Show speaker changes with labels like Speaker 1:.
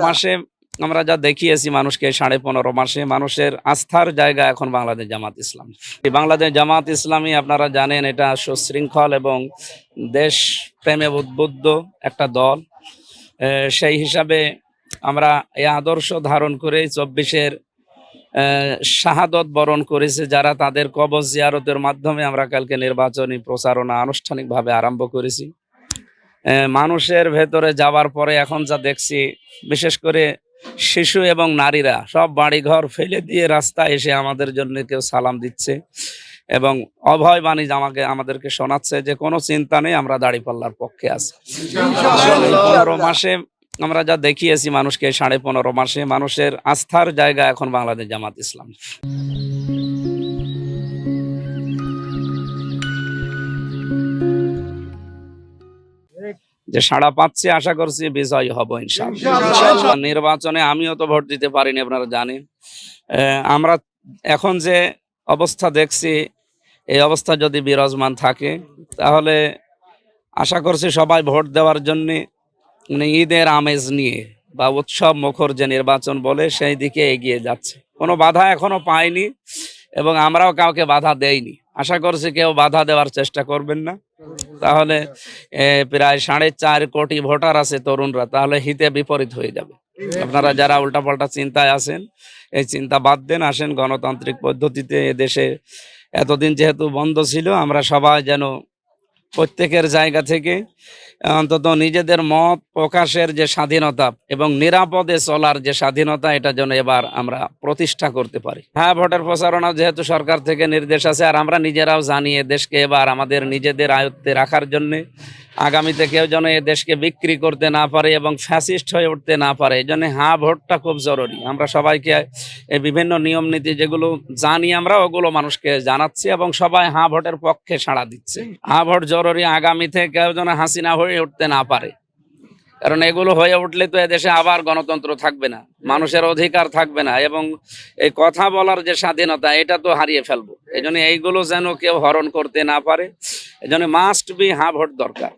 Speaker 1: মাসে আমরা যা দেখিয়েছি মানুষকে, 15.5 মাসে মানুষের আস্থার জায়গা এখন বাংলাদেশ জামাত ইসলামী। বাংলাদেশ জামাত ইসলামী আপনারা জানেন এটা সুশৃঙ্খল এবং দেশ প্রেমে উদ্বুদ্ধ একটা দল। সেই হিসাবে আমরা এই আদর্শ ধারণ করে 24-এর শাহাদত বরণ করেছে যারা, তাদের কবর জিয়ারতের মাধ্যমে আমরা কালকে নির্বাচনী প্রচারণা আনুষ্ঠানিকভাবে আরম্ভ করেছি। মানুষের ভেতরে যাওয়ার পরে এখন যা দেখছি, বিশেষ করে শিশু এবং নারীরা সব বাড়িঘর ফেলে দিয়ে রাস্তায় এসে আমাদের জন্য কেউ সালাম দিচ্ছে এবং অভয় বাণী আমাদেরকে শোনাচ্ছে যে কোনো চিন্তা নেই, আমরা দাঁড়িপাল্লার পক্ষে আছি। 15 মাসে আমরা যা দেখিয়েছি মানুষকে, 15.5 মাসে মানুষের আস্থার জায়গা এখন বাংলাদেশ জামাত ইসলামী। যে সাড়া পাচ্ছি, আশা করছি বিজয় হব ইনশাআল্লাহ। নির্বাচনে আমিও তো ভোট দিতে পারিনি, আপনারা জানেন। আমরা এখন যে অবস্থা দেখছি, এই অবস্থা যদি বিরাজমান থাকে তাহলে আশা করছি সবাই ভোট দেওয়ার জন্য মানে ঈদের আমেজ নিয়ে বা উৎসব মুখর যে নির্বাচন বলে সেই দিকে এগিয়ে যাচ্ছে। কোনো বাধা এখনো পাইনি এবং আমরাও কাউকে বাধা দেইনি। আশা করছি কেউ বাধা দেওয়ার চেষ্টা করবেন না। তাহলে প্রায় 4.5 কোটি ভোটার আছে তরুণরা, তাহলে হিতে বিপরীত হয়ে যাবে। আপনারা যারা উল্টাপাল্টা চিন্তায় আছেন, এই চিন্তা বাদ দেন, আসেন গণতান্ত্রিক পদ্ধতিতে এদেশে এতদিন যেহেতু বন্ধ ছিল, আমরা সবাই যেন প্রত্যেকের জায়গা থেকে অন্তত নিজেদের মত প্রকাশের যে স্বাধীনতা এবং নিরাপদে চলার যে স্বাধীনতা, এটা যেন এবার আমরা প্রতিষ্ঠা করতে পারি। হ্যাঁ, ভোটের প্রচারণা যেহেতু সরকার থেকে নির্দেশ আছে, আর আমরা নিজেরাও জানিয়ে দেশকে এবার আমাদের নিজেদের আয়ত্তে রাখার জন্য আগামীতে কেউ যেন এ দেশকে বিক্রি করতে না পারে এবং ফ্যাসিস্ট হয়ে উঠতে না পারে, এই জন্য হ্যাঁ ভোটটা খুব জরুরি। আমরা সবাইকে এই বিভিন্ন নিয়ম নীতি যেগুলো জানি আমরা, ওগুলো মানুষকে জানাচ্ছি এবং সবাই হ্যাঁ ভোটের পক্ষে সাড়া দিচ্ছে। হ্যাঁ ভোট জরুরি, আগামীতে কেউ যেন হাসিনা হয়ে উঠতে না পারে, কারণ এগুলো হয়ে উঠলে তো এদেশে আবার গণতন্ত্র থাকবে না, মানুষের অধিকার থাকবে না এবং এই কথা বলার যে স্বাধীনতা, এটা তো হারিয়ে ফেলবো। এই জন্য এইগুলো যেন কেউ হরণ করতে না পারে, এই জন্য মাস্ট বি হ্যাঁ ভোট দরকার।